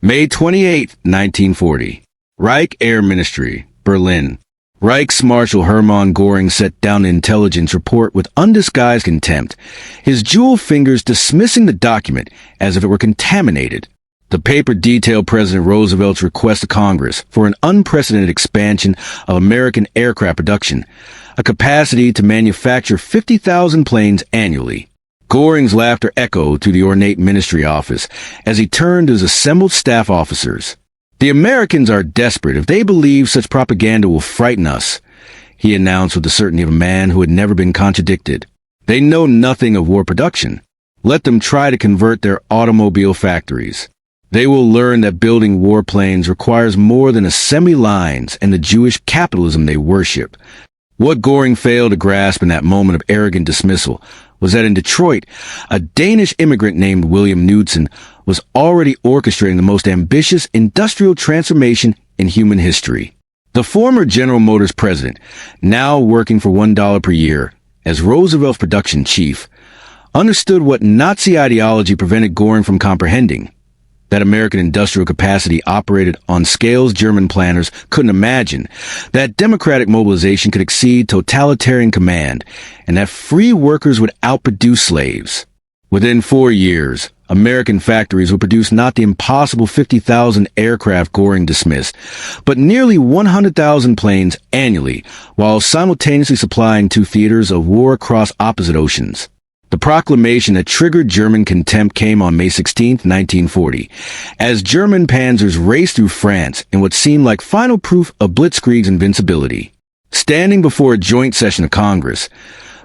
May 28, 1940. Reich Air Ministry, Berlin. Reich's Marshal Hermann Göring set down an intelligence report with undisguised contempt, his jeweled fingers dismissing the document as if it were contaminated. The paper detailed President Roosevelt's request to Congress for an unprecedented expansion of American aircraft production, a capacity to manufacture 50,000 planes annually. Göring's laughter echoed through the ornate ministry office as he turned to his assembled staff officers. "The Americans are desperate if they believe such propaganda will frighten us," he announced with the certainty of a man who had never been contradicted. "They know nothing of war production. Let them try to convert their automobile factories. They will learn that building warplanes requires more than assembly lines and the Jewish capitalism they worship." What Göring failed to grasp in that moment of arrogant dismissal was that in Detroit, a Danish immigrant named William Knudsen was already orchestrating the most ambitious industrial transformation in human history. The former General Motors president, now working for $1 per year as Roosevelt's production chief, understood what Nazi ideology prevented Göring from comprehending: that American industrial capacity operated on scales German planners couldn't imagine, that democratic mobilization could exceed totalitarian command, and that free workers would outproduce slaves. Within 4 years, American factories would produce not the impossible 50,000 aircraft Göring dismissed, but nearly 100,000 planes annually, while simultaneously supplying to theaters of war across opposite oceans. The proclamation that triggered German contempt came on May 16, 1940, as German panzers raced through France in what seemed like final proof of Blitzkrieg's invincibility. Standing before a joint session of Congress,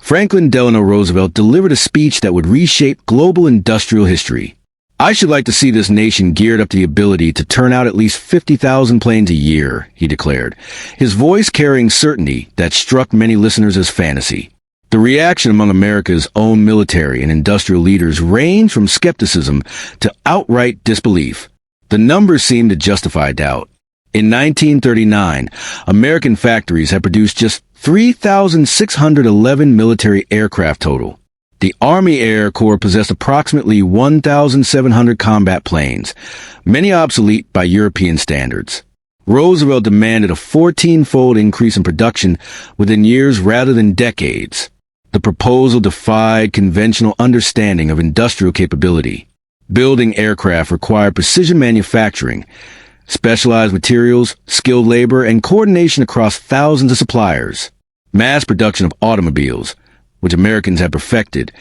Franklin Delano Roosevelt delivered a speech that would reshape global industrial history. "I should like to see this nation geared up to the ability to turn out at least 50,000 planes a year," he declared, his voice carrying certainty that struck many listeners as fantasy. The reaction among America's own military and industrial leaders ranged from skepticism to outright disbelief. The numbers seemed to justify doubt. In 1939, American factories had produced just 3,611 military aircraft total. The Army Air Corps possessed approximately 1,700 combat planes, many obsolete by European standards. Roosevelt demanded a 14-fold increase in production within years rather than decades. The proposal defied conventional understanding of industrial capability. Building aircraft required precision manufacturing, specialized materials, skilled labor, and coordination across thousands of suppliers. Mass production of automobiles, which Americans had perfected,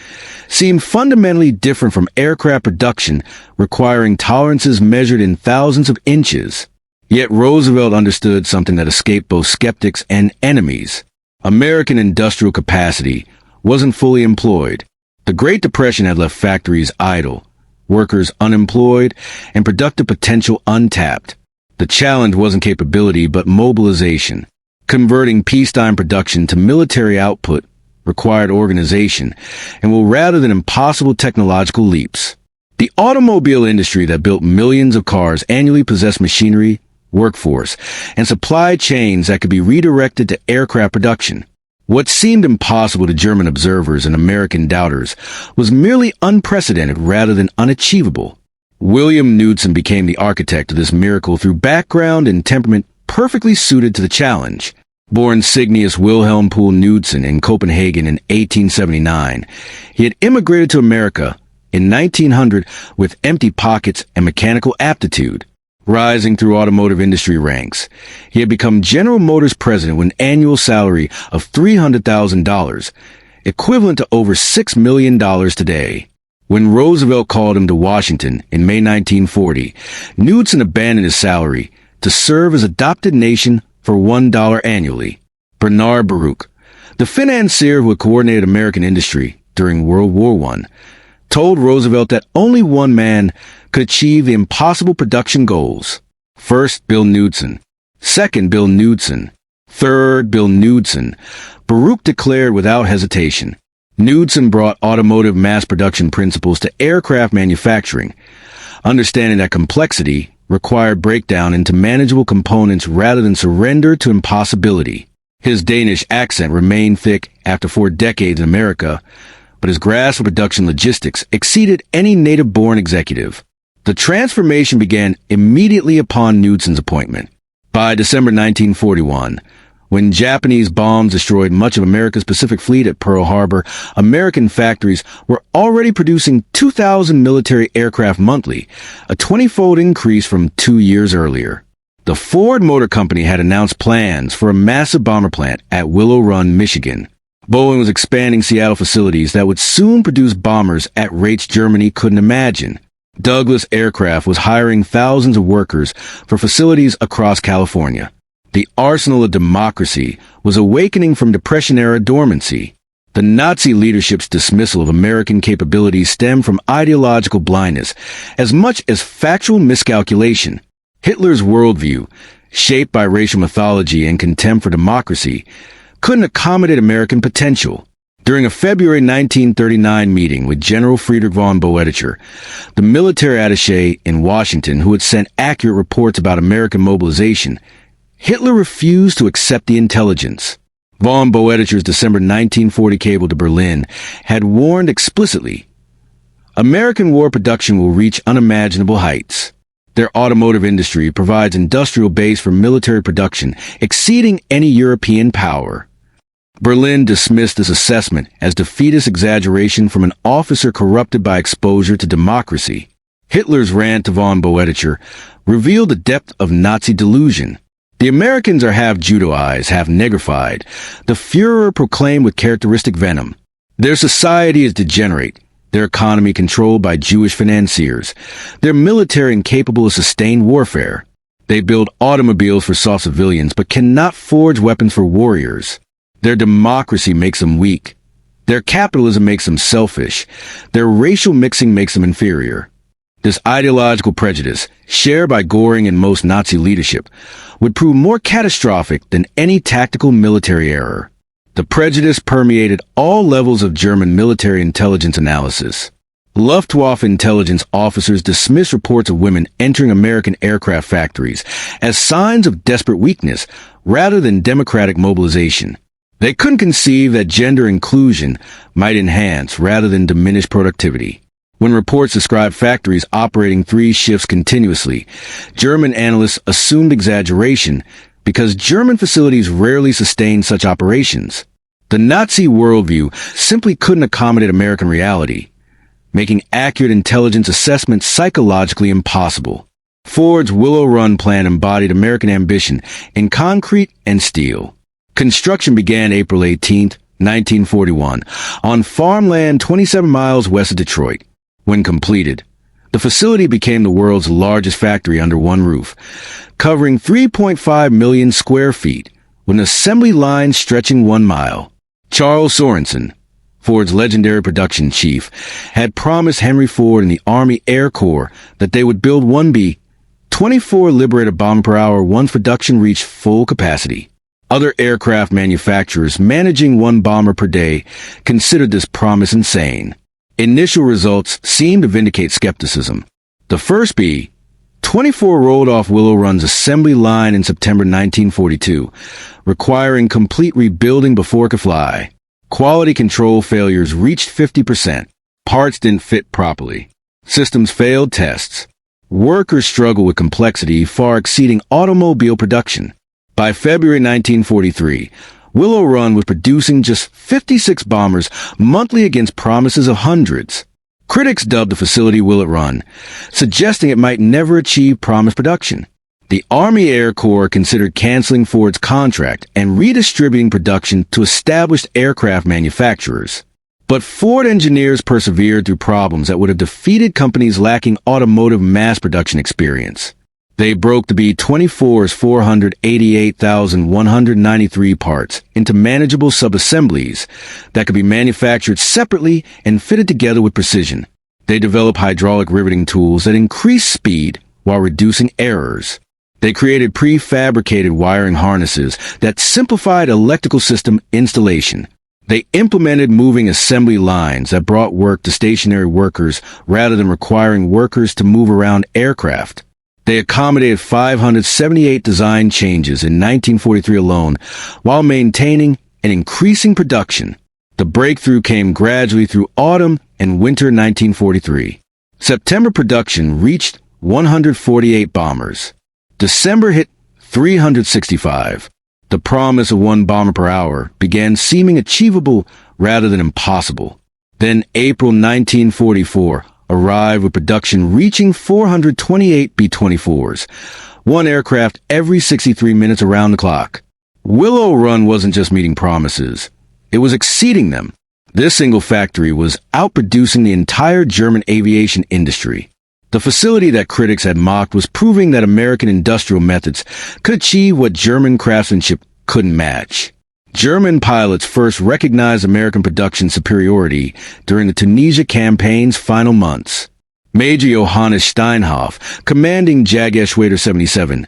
seemed fundamentally different from aircraft production requiring tolerances measured in thousands of inches. Yet Roosevelt understood something that escaped both skeptics and enemies. American industrial capacity wasn't fully employed. The Great Depression had left factories idle, workers unemployed, and productive potential untapped. The challenge wasn't capability, but mobilization. Converting peacetime production to military output required organization and were rather than impossible technological leaps. The automobile industry that built millions of cars annually possessed machinery, workforce, and supply chains that could be redirected to aircraft production. What seemed impossible to German observers and American doubters was merely unprecedented rather than unachievable. William Knudsen became the architect of this miracle through background and temperament perfectly suited to the challenge. Born Cygnus Wilhelm Pohl Knudsen in Copenhagen in 1879, he had immigrated to America in 1900 with empty pockets and mechanical aptitude. Rising through automotive industry ranks, he had become General Motors president with an annual salary of $300,000, equivalent to over $6 million today. When Roosevelt called him to Washington in May 1940, Knudsen abandoned his salary to serve his adopted nation for $1 annually. Bernard Baruch, the financier who had coordinated American industry during World War I, told Roosevelt that only one man could achieve the impossible production goals. First, Bill Knudsen. Second, Bill Knudsen. Third, Bill Knudsen. Baruch declared without hesitation. Knudsen brought automotive mass production principles to aircraft manufacturing, understanding that complexity required breakdown into manageable components rather than surrender to impossibility. His Danish accent remained thick after 4 decades in America, but his grasp of production logistics exceeded any native-born executive. The transformation began immediately upon Knudsen's appointment. By December 1941, when Japanese bombs destroyed much of America's Pacific Fleet at Pearl Harbor, American factories were already producing 2,000 military aircraft monthly, a 20-fold increase from 2 years earlier. The Ford Motor Company had announced plans for a massive bomber plant at Willow Run, Michigan. Boeing was expanding Seattle facilities that would soon produce bombers at rates Germany couldn't imagine. Douglas Aircraft was hiring thousands of workers for facilities across California. The arsenal of democracy was awakening from Depression-era dormancy. The Nazi leadership's dismissal of American capabilities stemmed from ideological blindness as much as factual miscalculation. Hitler's worldview, shaped by racial mythology and contempt for democracy, couldn't accommodate American potential. During a February 1939 meeting with General Friedrich von Boetticher, the military attaché in Washington who had sent accurate reports about American mobilization, Hitler refused to accept the intelligence. Von Boetticher's December 1940 cable to Berlin had warned explicitly, American war production will reach unimaginable heights. Their automotive industry provides industrial base for military production exceeding any European power. Berlin dismissed this assessment as defeatist exaggeration from an officer corrupted by exposure to democracy. Hitler's rant to von Boetticher revealed the depth of Nazi delusion. The Americans are half Judaized, half negrified, the Führer proclaimed with characteristic venom. Their society is degenerate, their economy controlled by Jewish financiers, their military incapable of sustained warfare. They build automobiles for soft civilians but cannot forge weapons for warriors. Their democracy makes them weak. Their capitalism makes them selfish. Their racial mixing makes them inferior. This ideological prejudice, shared by Göring and most Nazi leadership, would prove more catastrophic than any tactical military error. The prejudice permeated all levels of German military intelligence analysis. Luftwaffe intelligence officers dismissed reports of women entering American aircraft factories as signs of desperate weakness rather than democratic mobilization. They couldn't conceive that gender inclusion might enhance rather than diminish productivity. When reports described factories operating 3 shifts continuously, German analysts assumed exaggeration because German facilities rarely sustained such operations. The Nazi worldview simply couldn't accommodate American reality, making accurate intelligence assessment psychologically impossible. Ford's Willow Run plan embodied American ambition in concrete and steel. Construction began April 18, 1941, on farmland 27 miles west of Detroit. When completed, the facility became the world's largest factory under one roof, covering 3.5 million square feet, with an assembly line stretching 1 mile. Charles Sorensen, Ford's legendary production chief, had promised Henry Ford and the Army Air Corps that they would build one B-24 Liberator bomber per hour once production reached full capacity. Other aircraft manufacturers managing 1 bomber per day considered this promise insane. Initial results seemed to vindicate skepticism. The first B-24 rolled off Willow Run's assembly line in September 1942, requiring complete rebuilding before it could fly. Quality control failures reached 50%. Parts didn't fit properly. Systems failed tests. Workers struggled with complexity far exceeding automobile production. By February 1943, Willow Run was producing just 56 bombers monthly against promises of hundreds. Critics dubbed the facility Willow Run, suggesting it might never achieve promised production. The Army Air Corps considered canceling Ford's contract and redistributing production to established aircraft manufacturers. But Ford engineers persevered through problems that would have defeated companies lacking automotive mass production experience. They broke the B-24's 488,193 parts into manageable subassemblies that could be manufactured separately and fitted together with precision. They developed hydraulic riveting tools that increased speed while reducing errors. They created prefabricated wiring harnesses that simplified electrical system installation. They implemented moving assembly lines that brought work to stationary workers rather than requiring workers to move around aircraft. They accommodated 578 design changes in 1943 alone, while maintaining and increasing production. The breakthrough came gradually through autumn and winter 1943. September production reached 148 bombers. December hit 365. The promise of one bomber per hour began seeming achievable rather than impossible. Then April 1944 arrived with production reaching 428 B-24s, one aircraft every 63 minutes around the clock. Willow Run wasn't just meeting promises, it was exceeding them. This single factory was outproducing the entire German aviation industry. The facility that critics had mocked was proving that American industrial methods could achieve what German craftsmanship couldn't match. German pilots first recognized American production superiority during the Tunisia campaign's final months. Major Johannes Steinhoff, commanding Jägerschwader 77,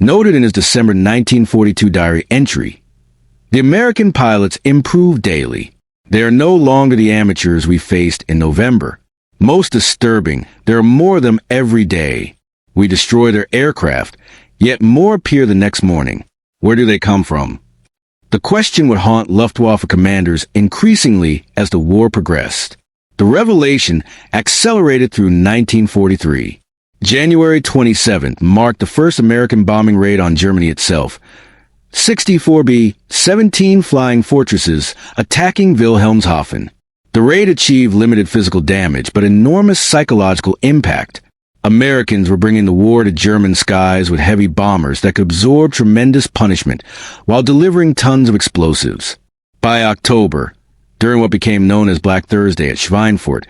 noted in his December 1942 diary entry, "The American pilots improve daily. They are no longer the amateurs we faced in November. Most disturbing, there are more of them every day. We destroy their aircraft, yet more appear the next morning. Where do they come from?" The question would haunt Luftwaffe commanders increasingly as the war progressed. The revelation accelerated through 1943. January 27th marked the first American bombing raid on Germany itself. 64 B-17 flying fortresses attacking Wilhelmshaven. The raid achieved limited physical damage, but enormous psychological impact. Americans were bringing the war to German skies with heavy bombers that could absorb tremendous punishment while delivering tons of explosives. By October, during what became known as Black Thursday at Schweinfurt,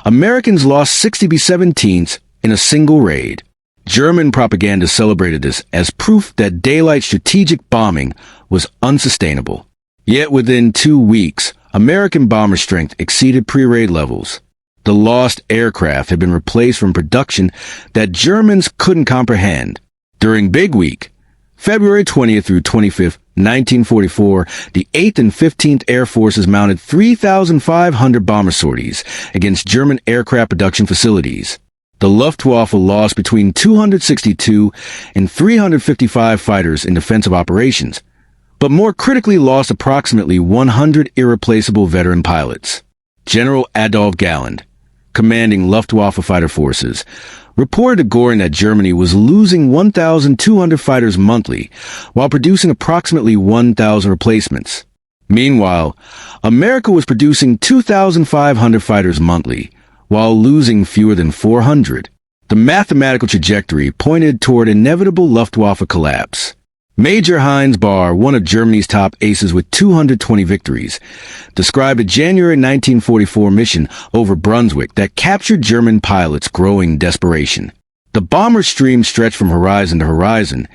Americans lost 60 B-17s in a single raid. German propaganda celebrated this as proof that daylight strategic bombing was unsustainable. Yet within 2 weeks, American bomber strength exceeded pre-raid levels. The lost aircraft had been replaced from production that Germans couldn't comprehend. During Big Week, February 20th through 25th, 1944, the 8th and 15th Air Forces mounted 3,500 bomber sorties against German aircraft production facilities. The Luftwaffe lost between 262 and 355 fighters in defensive operations, but more critically lost approximately 100 irreplaceable veteran pilots. General Adolf Galland, commanding Luftwaffe fighter forces, reported to Göring that Germany was losing 1,200 fighters monthly while producing approximately 1,000 replacements. Meanwhile, America was producing 2,500 fighters monthly while losing fewer than 400. The mathematical trajectory pointed toward inevitable Luftwaffe collapse. Major Heinz Bahr, one of Germany's top aces with 220 victories, described a January 1944 mission over Brunswick that captured German pilots' growing desperation. The bomber stream stretched from horizon to horizon,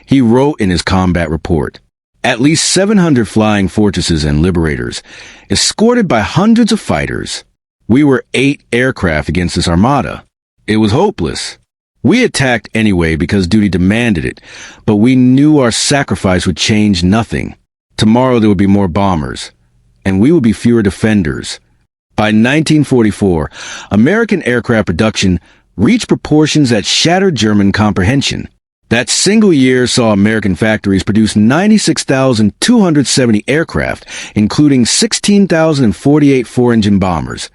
he wrote in his combat report. At least 700 flying fortresses and liberators, escorted by hundreds of fighters. We were 8 aircraft against this armada. It was hopeless. We attacked anyway because duty demanded it, but we knew our sacrifice would change nothing. Tomorrow there would be more bombers, and we would be fewer defenders. By 1944, American aircraft production reached proportions that shattered German comprehension. That single year saw American factories produce 96,270 aircraft, including 16,048 four-engine bombers,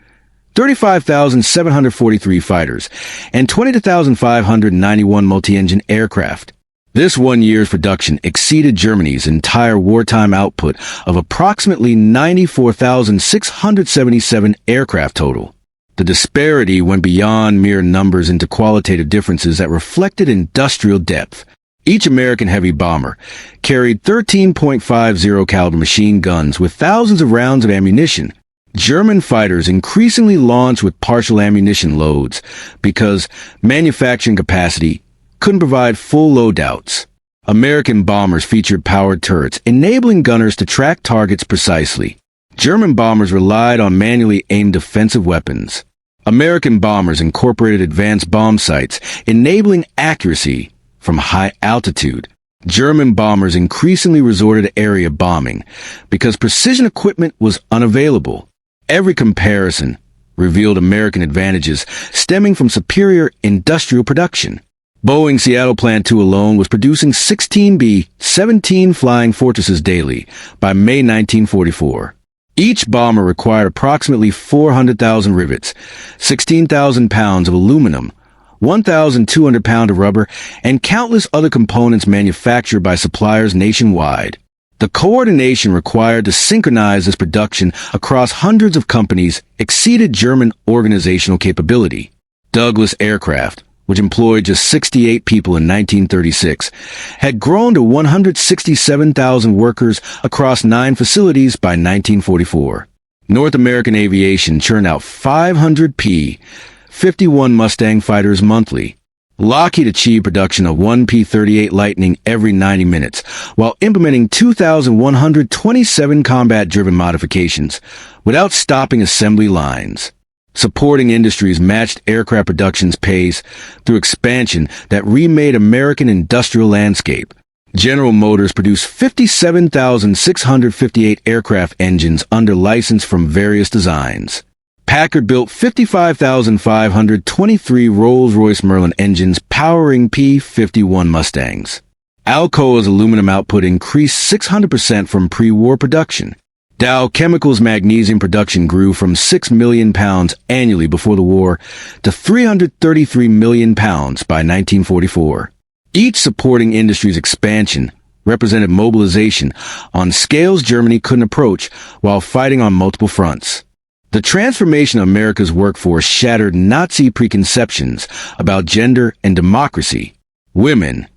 35,743 fighters, and 22,591 multi-engine aircraft. This 1 year's production exceeded Germany's entire wartime output of approximately 94,677 aircraft total. The disparity went beyond mere numbers into qualitative differences that reflected industrial depth. Each American heavy bomber carried 13.50 caliber machine guns with thousands of rounds of ammunition. German fighters increasingly launched with partial ammunition loads because manufacturing capacity couldn't provide full loadouts. American bombers featured powered turrets, enabling gunners to track targets precisely. German bombers relied on manually aimed defensive weapons. American bombers incorporated advanced bomb sights, enabling accuracy from high altitude. German bombers increasingly resorted to area bombing because precision equipment was unavailable. Every comparison revealed American advantages stemming from superior industrial production. Boeing Seattle Plant 2 alone was producing 16 B-17 flying fortresses daily by May 1944. Each bomber required approximately 400,000 rivets, 16,000 pounds of aluminum, 1,200 pounds of rubber, and countless other components manufactured by suppliers nationwide. The coordination required to synchronize this production across hundreds of companies exceeded German organizational capability. Douglas Aircraft, which employed just 68 people in 1936, had grown to 167,000 workers across 9 facilities by 1944. North American Aviation churned out 500 P-51 Mustang fighters monthly. Lockheed achieved production of 1 P-38 Lightning every 90 minutes, while implementing 2,127 combat-driven modifications, without stopping assembly lines. Supporting industries matched aircraft production's pace through expansion that remade American industrial landscape. General Motors produced 57,658 aircraft engines under license from various designs. Packard built 55,523 Rolls-Royce Merlin engines powering P-51 Mustangs. Alcoa's aluminum output increased 600% from pre-war production. Dow Chemical's magnesium production grew from 6 million pounds annually before the war to 333 million pounds by 1944. Each supporting industry's expansion represented mobilization on scales Germany couldn't approach while fighting on multiple fronts. The transformation of America's workforce shattered Nazi preconceptions about gender and democracy. Women,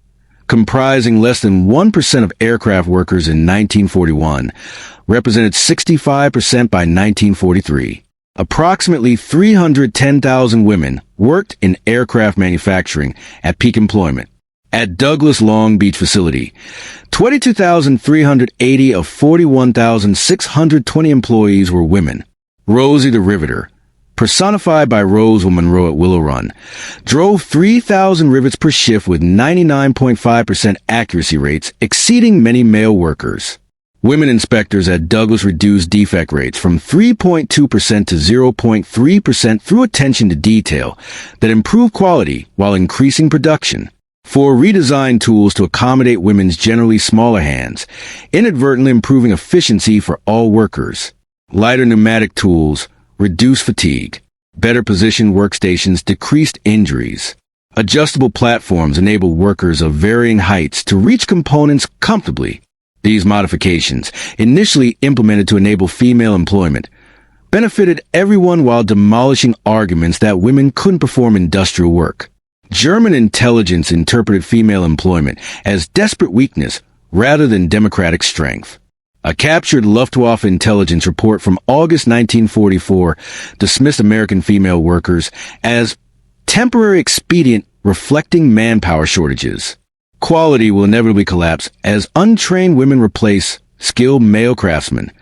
comprising less than 1% of aircraft workers in 1941, represented 65% by 1943. Approximately 310,000 women worked in aircraft manufacturing at peak employment. At Douglas Long Beach facility, 22,380 of 41,620 employees were women. Rosie the Riveter, personified by Roswell Monroe at Willow Run, drove 3,000 rivets per shift with 99.5% accuracy rates, exceeding many male workers. Women inspectors at Douglas reduced defect rates from 3.2% to 0.3% through attention to detail that improved quality while increasing production. 4 redesigned tools to accommodate women's generally smaller hands, inadvertently improving efficiency for all workers. Lighter pneumatic tools reduced fatigue. Better positioned workstations decreased injuries. Adjustable platforms enabled workers of varying heights to reach components comfortably. These modifications, initially implemented to enable female employment, benefited everyone while demolishing arguments that women couldn't perform industrial work. German intelligence interpreted female employment as desperate weakness rather than democratic strength. A captured Luftwaffe intelligence report from August 1944 dismissed American female workers as temporary expedient reflecting manpower shortages. Quality will inevitably collapse as untrained women replace skilled male craftsmen.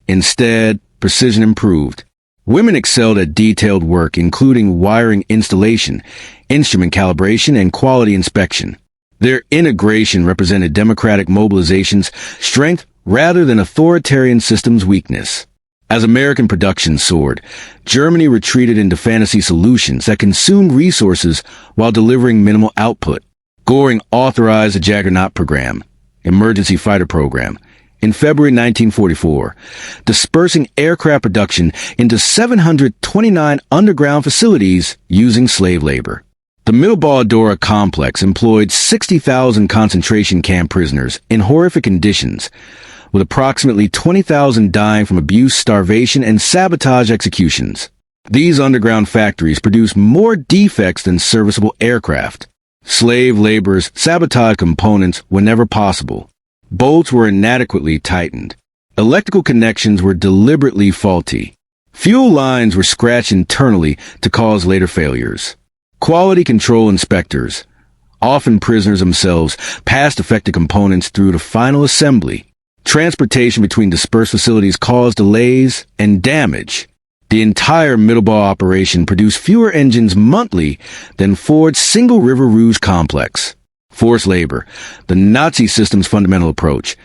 Instead, precision improved. Women excelled at detailed work, including wiring installation, instrument calibration, and quality inspection. Their integration represented democratic mobilization's strength rather than authoritarian systems' weakness. As American production soared, Germany retreated into fantasy solutions that consumed resources while delivering minimal output. Göring authorized the Juggernaut program, emergency fighter program, in February 1944, dispersing aircraft production into 729 underground facilities using slave labor. The Mittelbau-Dora complex employed 60,000 concentration camp prisoners in horrific conditions, with approximately 20,000 dying from abuse, starvation, and sabotage executions. These underground factories produced more defects than serviceable aircraft. Slave laborers sabotaged components whenever possible. Bolts were inadequately tightened. Electrical connections were deliberately faulty. Fuel lines were scratched internally to cause later failures. Quality control inspectors, often prisoners themselves, passed affected components through to final assembly. Transportation between dispersed facilities caused delays and damage. The entire Mittelbau operation produced fewer engines monthly than Ford's single River Rouge complex. Forced labor, the Nazi system's fundamental approach,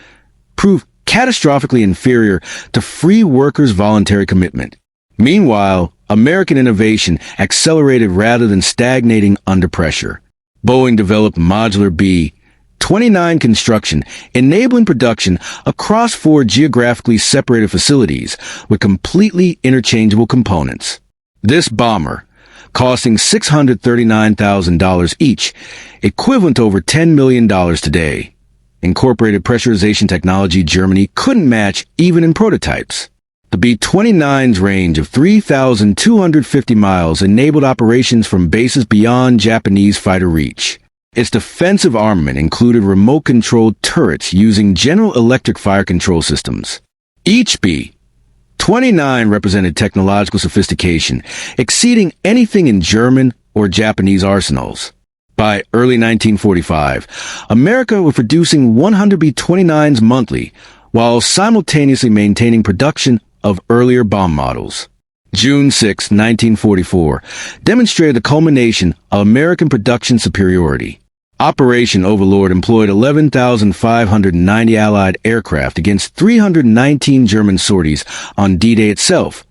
proved catastrophically inferior to free workers' voluntary commitment. Meanwhile, American innovation accelerated rather than stagnating under pressure. Boeing developed modular B, 29 construction, enabling production across 4 geographically separated facilities with completely interchangeable components. This bomber, costing $639,000 each, equivalent to over $10 million today. Incorporated pressurization technology Germany couldn't match even in prototypes. The B-29's range of 3,250 miles enabled operations from bases beyond Japanese fighter reach. Its defensive armament included remote-controlled turrets using General Electric fire control systems. Each B-29 represented technological sophistication, exceeding anything in German or Japanese arsenals. By early 1945, America was producing 100 B-29s monthly, while simultaneously maintaining production of earlier bomb models. June 6, 1944, demonstrated the culmination of American production superiority. Operation Overlord employed 11,590 Allied aircraft against 319 German sorties on D-Day itself,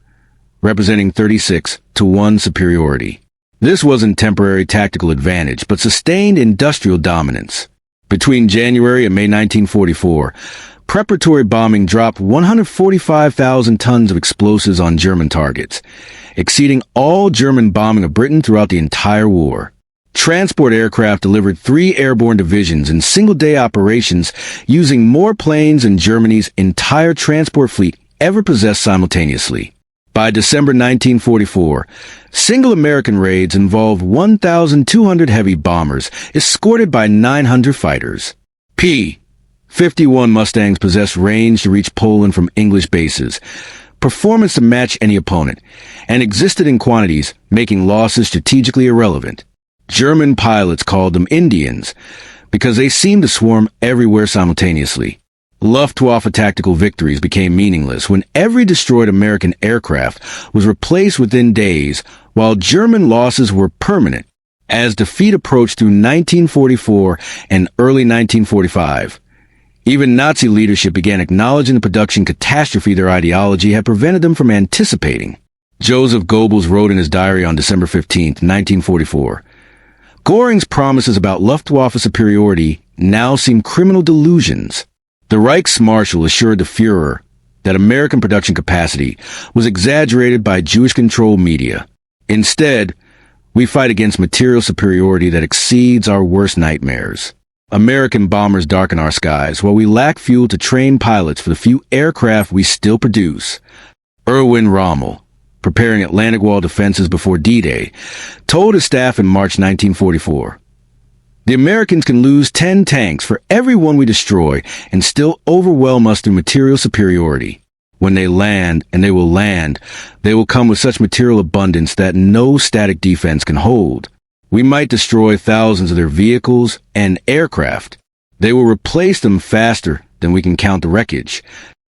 representing 36-1 superiority. This wasn't temporary tactical advantage, but sustained industrial dominance. Between January and May 1944, preparatory bombing dropped 145,000 tons of explosives on German targets, exceeding all German bombing of Britain throughout the entire war. Transport aircraft delivered 3 airborne divisions in single-day operations using more planes than Germany's entire transport fleet ever possessed simultaneously. By December 1944, single American raids involved 1,200 heavy bombers escorted by 900 fighters. P-51 Mustangs possessed range to reach Poland from English bases, performance to match any opponent, and existed in quantities, making losses strategically irrelevant. German pilots called them Indians because they seemed to swarm everywhere simultaneously. Luftwaffe tactical victories became meaningless when every destroyed American aircraft was replaced within days, while German losses were permanent. As defeat approached through 1944 and early 1945, even Nazi leadership began acknowledging the production catastrophe their ideology had prevented them from anticipating. Joseph Goebbels wrote in his diary on December 15, 1944, "Göring's promises about Luftwaffe superiority now seem criminal delusions." The Reichsmarshal assured the Führer that American production capacity was exaggerated by Jewish-controlled media. Instead, we fight against material superiority that exceeds our worst nightmares. American bombers darken our skies while we lack fuel to train pilots for the few aircraft we still produce. Erwin Rommel, preparing Atlantic Wall defenses before D-Day, told his staff in March 1944, "The Americans can lose 10 tanks for every one we destroy and still overwhelm us through material superiority. When they land, and they will come with such material abundance that no static defense can hold. We might destroy thousands of their vehicles and aircraft. They will replace them faster than we can count the wreckage."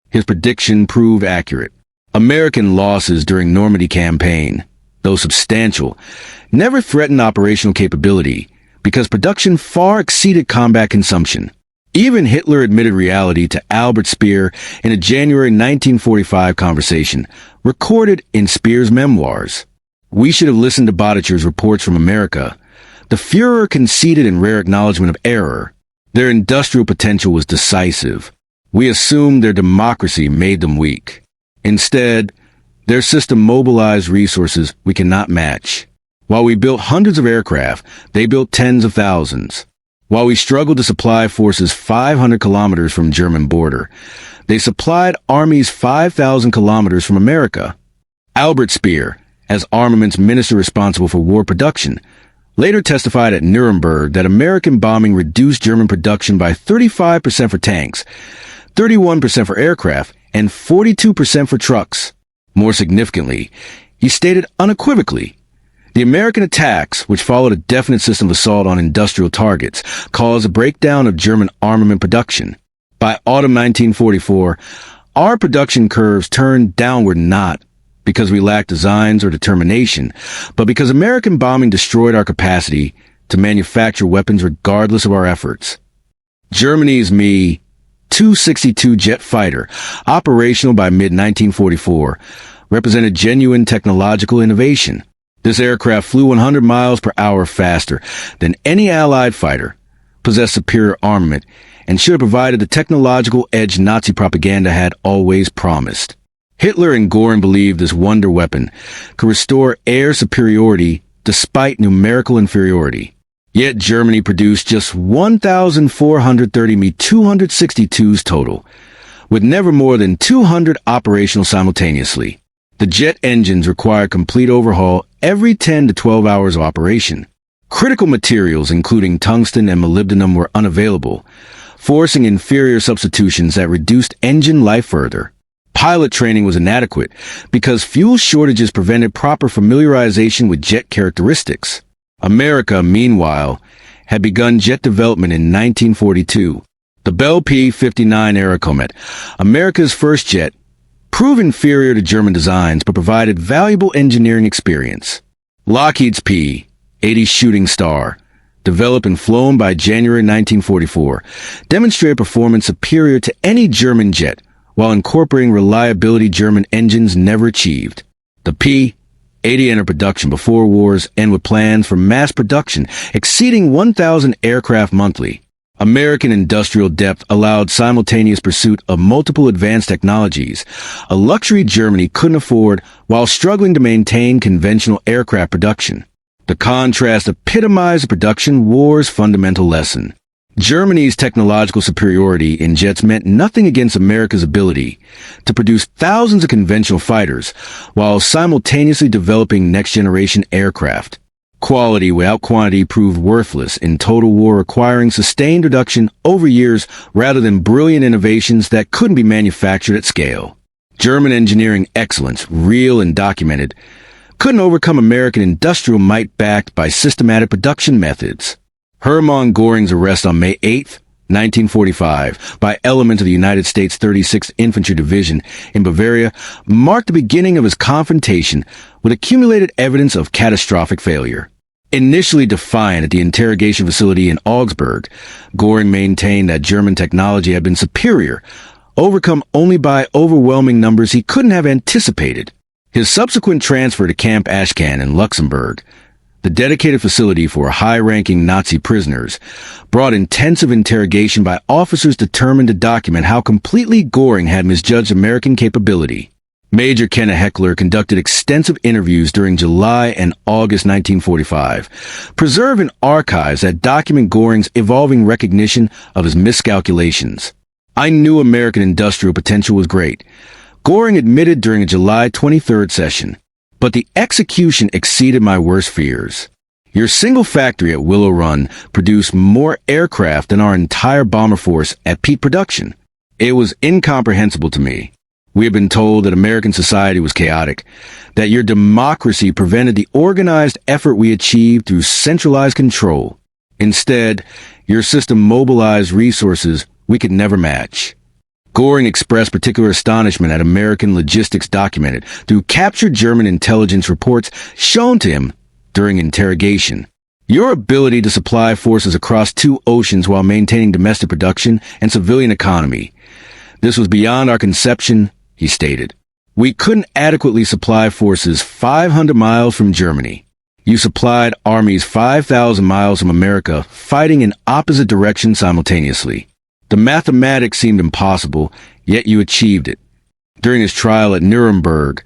His prediction proved accurate. American losses during Normandy campaign, though substantial, never threatened operational capability because production far exceeded combat consumption. Even Hitler admitted reality to Albert Speer in a January 1945 conversation recorded in Speer's memoirs. "We should have listened to Bottcher's reports from America. The Führer conceded in rare acknowledgement of error. Their industrial potential was decisive. We assumed their democracy made them weak. Instead, their system mobilized resources we cannot match. While we built hundreds of aircraft, they built tens of thousands. While we struggled to supply forces 500 kilometers from German border, they supplied armies 5,000 kilometers from America." Albert Speer, as armaments minister responsible for war production, later testified at Nuremberg that American bombing reduced German production by 35% for tanks, 31% for aircraft, and 42% for trucks. More significantly, he stated unequivocally, "The American attacks, which followed a definite system of assault on industrial targets, caused a breakdown of German armament production. By autumn 1944, our production curves turned downward not because we lacked designs or determination, but because American bombing destroyed our capacity to manufacture weapons regardless of our efforts." Germany's Me-262 jet fighter, operational by mid-1944, represented genuine technological innovation. This aircraft flew 100 miles per hour faster than any Allied fighter, possessed superior armament, and should have provided the technological edge Nazi propaganda had always promised. Hitler and Göring believed this wonder weapon could restore air superiority despite numerical inferiority. Yet Germany produced just 1,430 Me-262s total, with never more than 200 operational simultaneously. The jet engines required complete overhaul every 10 to 12 hours of operation. Critical materials, including tungsten and molybdenum, were unavailable, forcing inferior substitutions that reduced engine life further. Pilot training was inadequate because fuel shortages prevented proper familiarization with jet characteristics. America, meanwhile, had begun jet development in 1942. The Bell P-59 Aerocomet, America's first jet, proved inferior to German designs but provided valuable engineering experience. Lockheed's P-80 Shooting Star, developed and flown by January 1944, demonstrated performance superior to any German jet while incorporating reliability German engines never achieved. The P-80 entered production before war's end with plans for mass production exceeding 1,000 aircraft monthly. American industrial depth allowed simultaneous pursuit of multiple advanced technologies, a luxury Germany couldn't afford while struggling to maintain conventional aircraft production. The contrast epitomized the production war's fundamental lesson. Germany's technological superiority in jets meant nothing against America's ability to produce thousands of conventional fighters while simultaneously developing next-generation aircraft. Quality without quantity proved worthless in total war, requiring sustained reduction over years rather than brilliant innovations that couldn't be manufactured at scale. German engineering excellence, real and documented, couldn't overcome American industrial might backed by systematic production methods. Hermann Göring's arrest on May 8, 1945, by elements of the United States 36th Infantry Division in Bavaria marked the beginning of his confrontation with accumulated evidence of catastrophic failure. Initially defiant at the interrogation facility in Augsburg, Göring maintained that German technology had been superior, overcome only by overwhelming numbers he couldn't have anticipated. His subsequent transfer to Camp Ashcan in Luxembourg, the dedicated facility for high-ranking Nazi prisoners, brought intensive interrogation by officers determined to document how completely Göring had misjudged American capability. Major Kenneth Heckler conducted extensive interviews during July and August 1945, preserved in archives that document Göring's evolving recognition of his miscalculations. "I knew American industrial potential was great," Göring admitted during a July 23rd session. "But the execution exceeded my worst fears. Your single factory at Willow Run produced more aircraft than our entire bomber force at peak production. It was incomprehensible to me. We had been told that American society was chaotic, that your democracy prevented the organized effort we achieved through centralized control. Instead, your system mobilized resources we could never match." Göring expressed particular astonishment at American logistics documented through captured German intelligence reports shown to him during interrogation. "Your ability to supply forces across two oceans while maintaining domestic production and civilian economy. This was beyond our conception," he stated. "We couldn't adequately supply forces 500 miles from Germany. You supplied armies 5,000 miles from America, fighting in opposite directions simultaneously. The mathematics seemed impossible, yet you achieved it." During his trial at Nuremberg,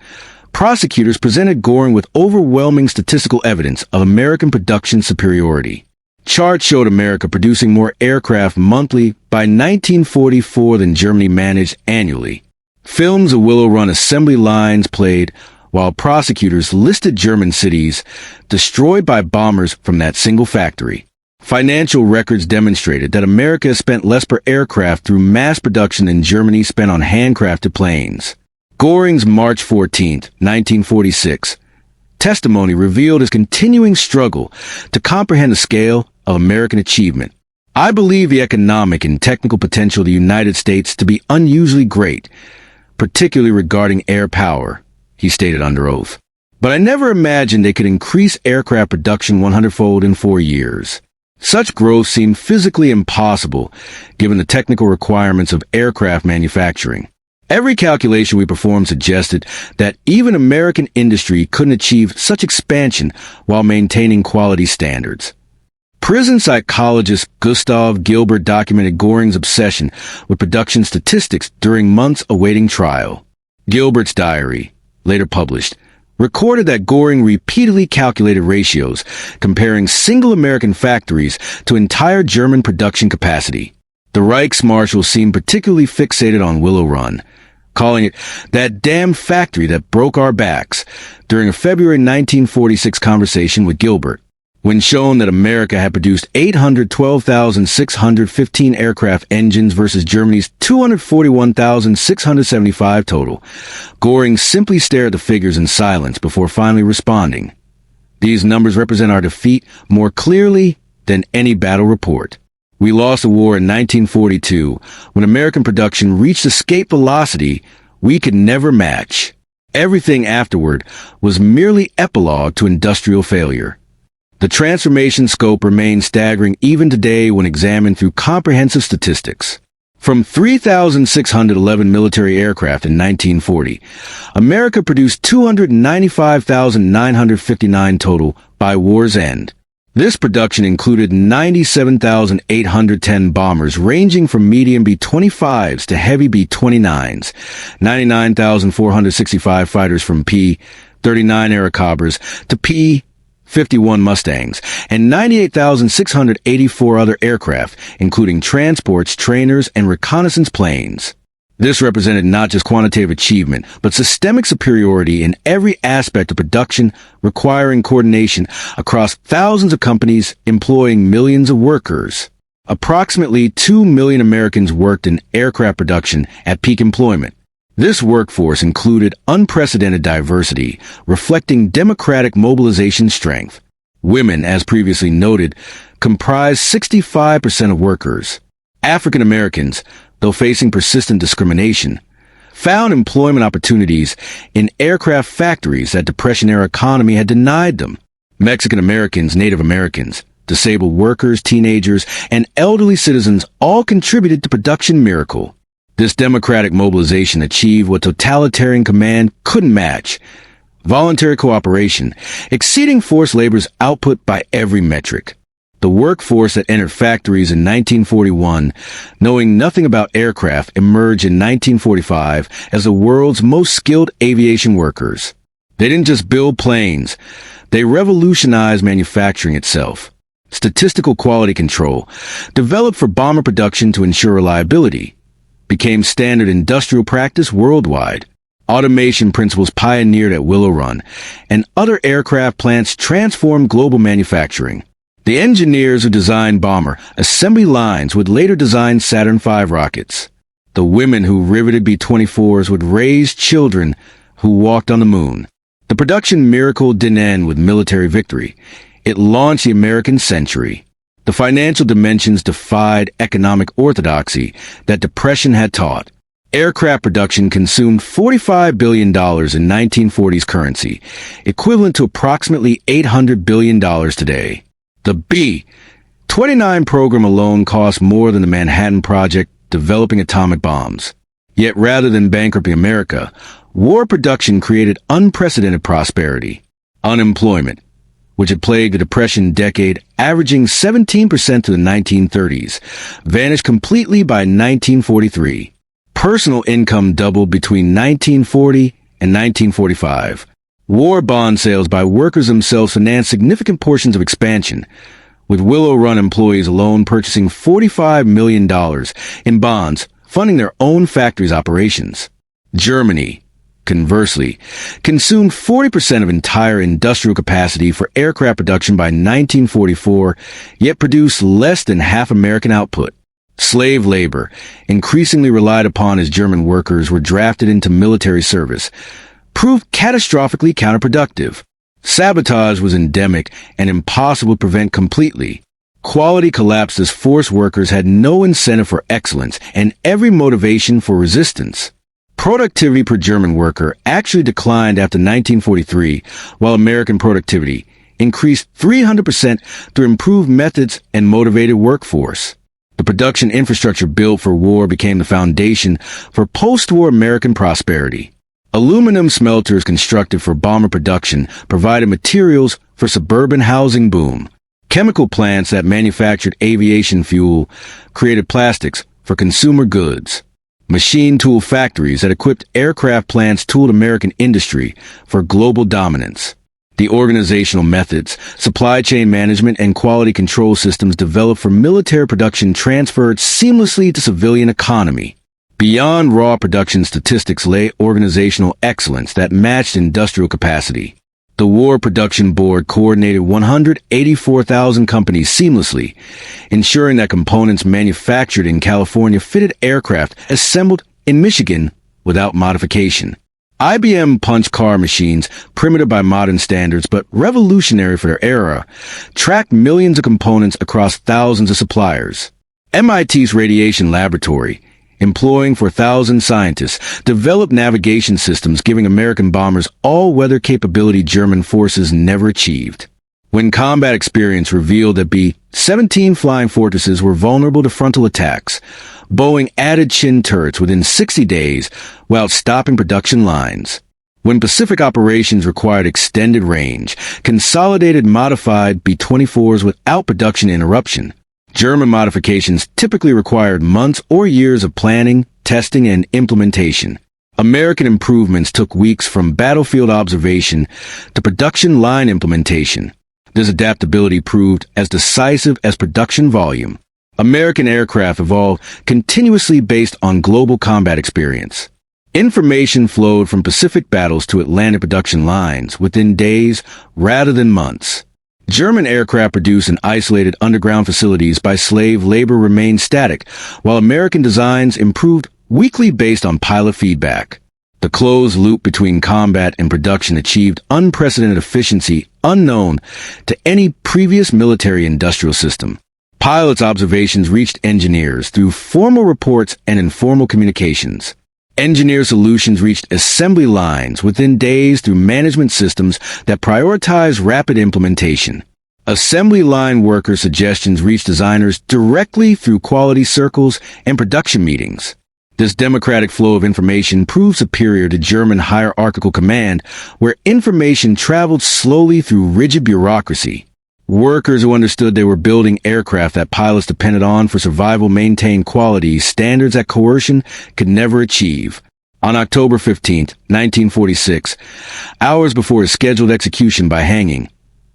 prosecutors presented Göring with overwhelming statistical evidence of American production superiority. Charts showed America producing more aircraft monthly by 1944 than Germany managed annually. Films of Willow Run assembly lines played, while prosecutors listed German cities destroyed by bombers from that single factory. Financial records demonstrated that America spent less per aircraft through mass production than Germany spent on handcrafted planes. Göring's March 14, 1946, testimony revealed his continuing struggle to comprehend the scale of American achievement. "I believe the economic and technical potential of the United States to be unusually great, particularly regarding air power," he stated under oath. "But I never imagined they could increase aircraft production 100-fold in 4 years. Such growth seemed physically impossible, given the technical requirements of aircraft manufacturing. Every calculation we performed suggested that even American industry couldn't achieve such expansion while maintaining quality standards." Prison psychologist Gustav Gilbert documented Göring's obsession with production statistics during months awaiting trial. Gilbert's diary, later published, recorded that Göring repeatedly calculated ratios, comparing single American factories to entire German production capacity. The Reichsmarshal seemed particularly fixated on Willow Run, calling it that damn factory that broke our backs during a February 1946 conversation with Gilbert. When shown that America had produced 812,615 aircraft engines versus Germany's 241,675 total, Göring simply stared at the figures in silence before finally responding. These numbers represent our defeat more clearly than any battle report. We lost the war in 1942 when American production reached escape velocity we could never match. Everything afterward was merely epilogue to industrial failure. The transformation scope remains staggering even today when examined through comprehensive statistics. From 3,611 military aircraft in 1940, America produced 295,959 total by war's end. This production included 97,810 bombers ranging from medium B-25s to heavy B-29s, 99,465 fighters from P-39 Airacobras to P-51 Mustangs, and 98,684 other aircraft, including transports, trainers, and reconnaissance planes. This represented not just quantitative achievement, but systemic superiority in every aspect of production, requiring coordination across thousands of companies employing millions of workers. Approximately 2 million Americans worked in aircraft production at peak employment. This workforce included unprecedented diversity, reflecting democratic mobilization strength. Women, as previously noted, comprised 65% of workers. African Americans, though facing persistent discrimination, found employment opportunities in aircraft factories that Depression-era economy had denied them. Mexican Americans, Native Americans, disabled workers, teenagers, and elderly citizens all contributed to production miracle. This democratic mobilization achieved what totalitarian command couldn't match: voluntary cooperation, exceeding forced labor's output by every metric. The workforce that entered factories in 1941, knowing nothing about aircraft, emerged in 1945 as the world's most skilled aviation workers. They didn't just build planes, they revolutionized manufacturing itself. Statistical quality control, developed for bomber production to ensure reliability, became standard industrial practice worldwide. Automation principles pioneered at Willow Run, and other aircraft plants transformed global manufacturing. The engineers who designed bomber assembly lines would later design Saturn V rockets. The women who riveted B-24s would raise children who walked on the moon. The production miracle didn't end with military victory. It launched the American century. The financial dimensions defied economic orthodoxy that Depression had taught. Aircraft production consumed $45 billion in 1940s currency, equivalent to approximately $800 billion today. The B-29 program alone cost more than the Manhattan Project developing atomic bombs. Yet rather than bankrupting America, war production created unprecedented prosperity. Unemployment, which had plagued the Depression decade, averaging 17% to the 1930s, vanished completely by 1943. Personal income doubled between 1940 and 1945. War bond sales by workers themselves financed significant portions of expansion, with Willow Run employees alone purchasing $45 million in bonds, funding their own factories' operations. Germany, conversely, consumed 40% of entire industrial capacity for aircraft production by 1944, yet produced less than half American output. Slave labor, increasingly relied upon as German workers were drafted into military service, proved catastrophically counterproductive. Sabotage was endemic and impossible to prevent completely. Quality collapsed as forced workers had no incentive for excellence and every motivation for resistance. Productivity per German worker actually declined after 1943, while American productivity increased 300% through improved methods and motivated workforce. The production infrastructure built for war became the foundation for post-war American prosperity. Aluminum smelters constructed for bomber production provided materials for suburban housing boom. Chemical plants that manufactured aviation fuel created plastics for consumer goods. Machine tool factories that equipped aircraft plants tooled American industry for global dominance. The organizational methods, supply chain management, and quality control systems developed for military production transferred seamlessly to civilian economy. Beyond raw production statistics lay organizational excellence that matched industrial capacity. The War Production Board coordinated 184,000 companies seamlessly, ensuring that components manufactured in California fitted aircraft assembled in Michigan without modification. IBM punch car machines, primitive by modern standards but revolutionary for their era, tracked millions of components across thousands of suppliers. MIT's Radiation Laboratory, employing 4,000 scientists, developed navigation systems giving American bombers all-weather capability German forces never achieved. When combat experience revealed that B-17 flying fortresses were vulnerable to frontal attacks, Boeing added chin turrets within 60 days while stopping production lines. When Pacific operations required extended range, consolidated modified B-24s without production interruption. German modifications typically required months or years of planning, testing, and implementation. American improvements took weeks from battlefield observation to production line implementation. This adaptability proved as decisive as production volume. American aircraft evolved continuously based on global combat experience. Information flowed from Pacific battles to Atlantic production lines within days rather than months. German aircraft produced in isolated underground facilities by slave labor remained static, while American designs improved weekly based on pilot feedback. The closed loop between combat and production achieved unprecedented efficiency unknown to any previous military-industrial system. Pilots' observations reached engineers through formal reports and informal communications. Engineer solutions reached assembly lines within days through management systems that prioritize rapid implementation. Assembly line worker suggestions reached designers directly through quality circles and production meetings. This democratic flow of information proved superior to German hierarchical command, where information traveled slowly through rigid bureaucracy. Workers who understood they were building aircraft that pilots depended on for survival maintained quality standards that coercion could never achieve. On October 15, 1946, hours before his scheduled execution by hanging,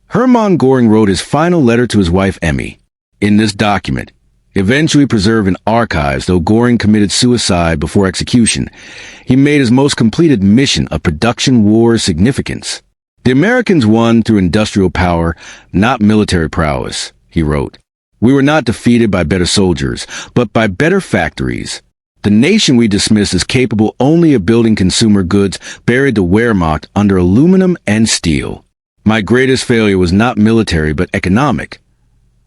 Hermann Göring wrote his final letter to his wife Emmy. In this document, eventually preserved in archives though Göring committed suicide before execution, he made his most completed mission of production war significance. The Americans won through industrial power, not military prowess, he wrote. We were not defeated by better soldiers, but by better factories. The nation we dismissed as capable only of building consumer goods buried the Wehrmacht under aluminum and steel. My greatest failure was not military but economic,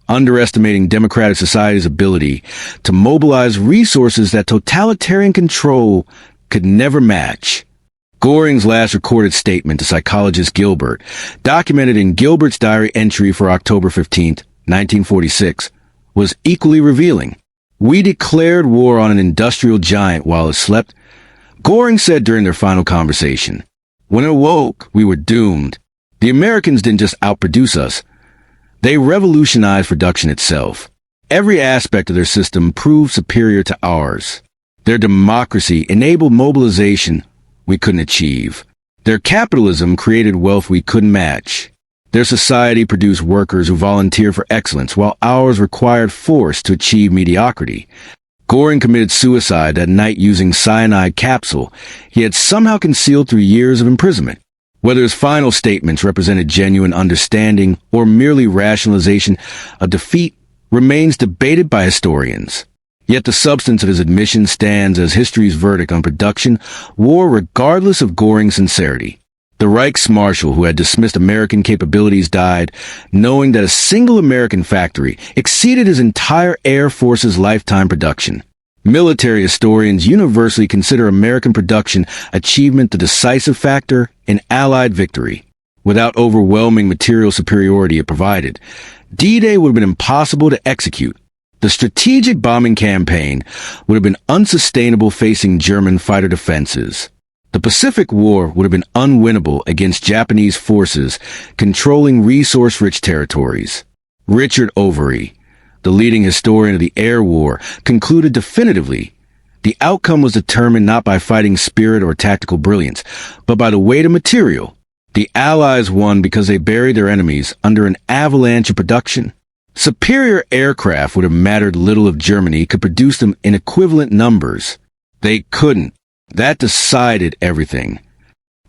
underestimating democratic society's ability to mobilize resources that totalitarian control could never match. Göring's last recorded statement to psychologist Gilbert, documented in Gilbert's diary entry for October 15, 1946, was equally revealing. We declared war on an industrial giant while it slept, Göring said during their final conversation. When it awoke, we were doomed. The Americans didn't just outproduce us. They revolutionized production itself. Every aspect of their system proved superior to ours. Their democracy enabled mobilization we couldn't achieve. Their capitalism created wealth we couldn't match. Their society produced workers who volunteered for excellence, while ours required force to achieve mediocrity. Göring committed suicide that night using cyanide capsule he had somehow concealed through years of imprisonment. Whether his final statements represented genuine understanding or merely rationalization of defeat remains debated by historians. Yet the substance of his admission stands as history's verdict on production war regardless of Göring's sincerity. The Reichsmarshal who had dismissed American capabilities died knowing that a single American factory exceeded his entire Air Force's lifetime production. Military historians universally consider American production achievement the decisive factor in Allied victory. Without overwhelming material superiority it provided, D-Day would have been impossible to execute. The strategic bombing campaign would have been unsustainable facing German fighter defenses. The Pacific War would have been unwinnable against Japanese forces controlling resource-rich territories. Richard Overy, the leading historian of the Air War, concluded definitively the outcome was determined not by fighting spirit or tactical brilliance, but by the weight of material. The Allies won because they buried their enemies under an avalanche of production. Superior aircraft would have mattered little if Germany could produce them in equivalent numbers. They couldn't. That decided everything.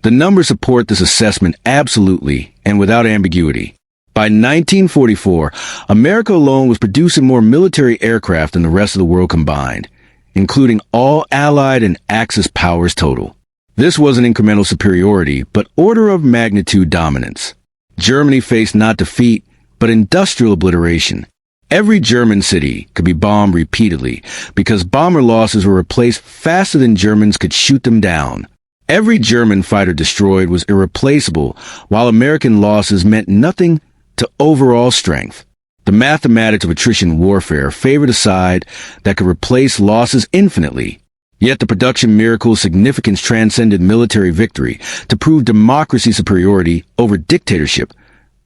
The numbers support this assessment absolutely and without ambiguity. By 1944, America alone was producing more military aircraft than the rest of the world combined, including all Allied and Axis powers total. This wasn't incremental superiority, but order of magnitude dominance. Germany faced not defeat, but industrial obliteration. Every German city could be bombed repeatedly because bomber losses were replaced faster than Germans could shoot them down. Every German fighter destroyed was irreplaceable, while American losses meant nothing to overall strength. The mathematics of attrition warfare favored a side that could replace losses infinitely. Yet the production miracle's significance transcended military victory to prove democracy's superiority over dictatorship,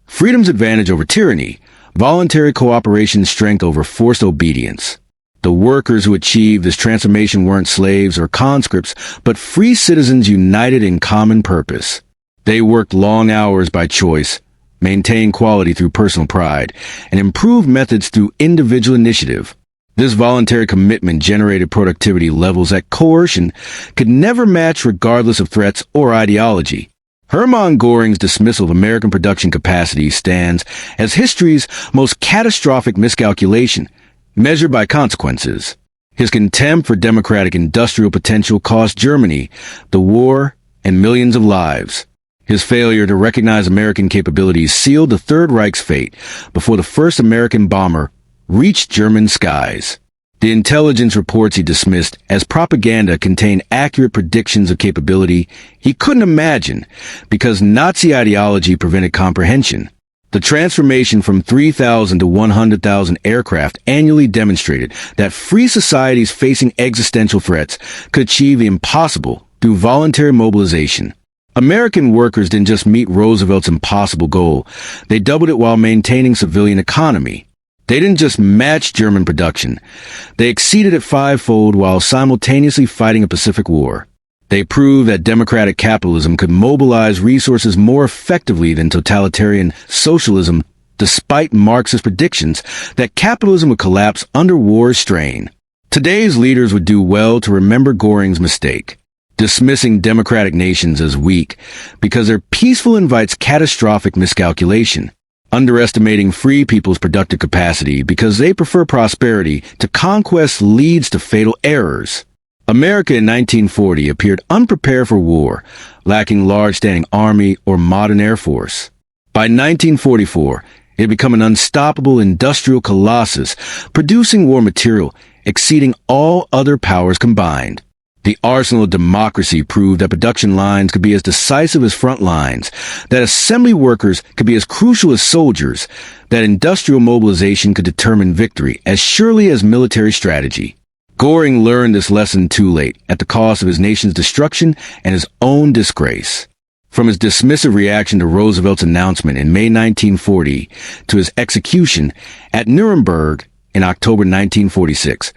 freedom's advantage over tyranny, voluntary cooperation's strength over forced obedience. The workers who achieved this transformation weren't slaves or conscripts, but free citizens united in common purpose. They worked long hours by choice, maintained quality through personal pride, and improved methods through individual initiative. This voluntary commitment generated productivity levels that coercion could never match regardless of threats or ideology. Hermann Göring's dismissal of American production capacity stands as history's most catastrophic miscalculation, measured by consequences. His contempt for democratic industrial potential cost Germany the war and millions of lives. His failure to recognize American capabilities sealed the Third Reich's fate before the first American bomber reached German skies. The intelligence reports he dismissed as propaganda contained accurate predictions of capability he couldn't imagine because Nazi ideology prevented comprehension. The transformation from 3,000 to 100,000 aircraft annually demonstrated that free societies facing existential threats could achieve the impossible through voluntary mobilization. American workers didn't just meet Roosevelt's impossible goal, they doubled it while maintaining civilian economy. They didn't just match German production, they exceeded it fivefold while simultaneously fighting a Pacific War. They proved that democratic capitalism could mobilize resources more effectively than totalitarian socialism, despite Marxist predictions that capitalism would collapse under war's strain. Today's leaders would do well to remember Göring's mistake, dismissing democratic nations as weak because their peaceful invites catastrophic miscalculation, underestimating free people's productive capacity because they prefer prosperity to conquest leads to fatal errors. America in 1940 appeared unprepared for war, lacking large standing army or modern air force. By 1944, it had become an unstoppable industrial colossus, producing war material exceeding all other powers combined. The arsenal of democracy proved that production lines could be as decisive as front lines, that assembly workers could be as crucial as soldiers, that industrial mobilization could determine victory as surely as military strategy. Göring learned this lesson too late, at the cost of his nation's destruction and his own disgrace. From his dismissive reaction to Roosevelt's announcement in May 1940 to his execution at Nuremberg in October 1946,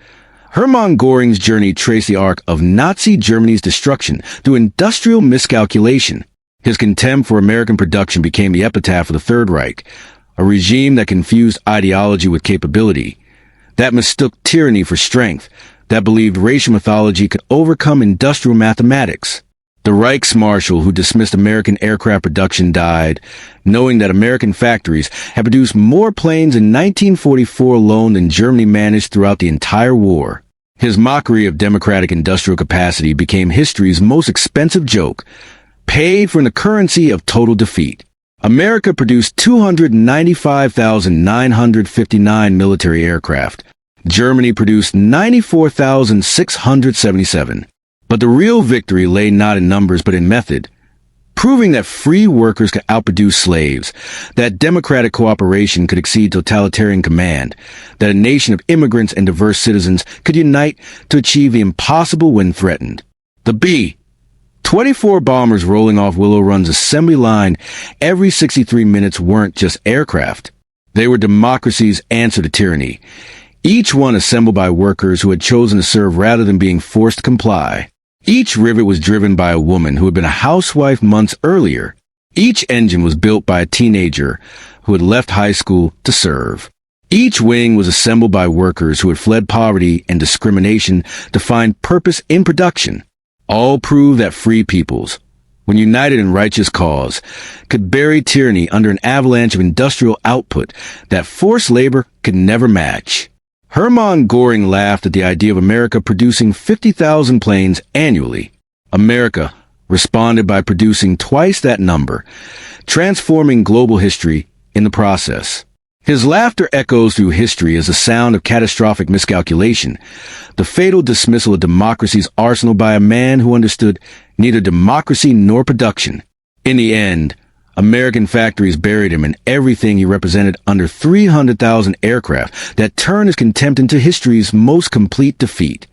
Hermann Göring's journey traced the arc of Nazi Germany's destruction through industrial miscalculation. His contempt for American production became the epitaph of the Third Reich, a regime that confused ideology with capability, that mistook tyranny for strength, that believed racial mythology could overcome industrial mathematics. The Reichsmarshal who dismissed American aircraft production died, knowing that American factories had produced more planes in 1944 alone than Germany managed throughout the entire war. His mockery of democratic industrial capacity became history's most expensive joke, paid for in the currency of total defeat. America produced 295,959 military aircraft. Germany produced 94,677. But the real victory lay not in numbers but in method, proving that free workers could outproduce slaves, that democratic cooperation could exceed totalitarian command, that a nation of immigrants and diverse citizens could unite to achieve the impossible when threatened. The B-24 bombers rolling off Willow Run's assembly line every 63 minutes weren't just aircraft. They were democracy's answer to tyranny, each one assembled by workers who had chosen to serve rather than being forced to comply. Each rivet was driven by a woman who had been a housewife months earlier. Each engine was built by a teenager who had left high school to serve. Each wing was assembled by workers who had fled poverty and discrimination to find purpose in production. All prove that free peoples, when united in righteous cause, could bury tyranny under an avalanche of industrial output that forced labor could never match. Hermann Göring laughed at the idea of America producing 50,000 planes annually. America responded by producing twice that number, transforming global history in the process. His laughter echoes through history as the sound of catastrophic miscalculation, the fatal dismissal of democracy's arsenal by a man who understood neither democracy nor production. In the end, American factories buried him and everything he represented under 300,000 aircraft that turned his contempt into history's most complete defeat.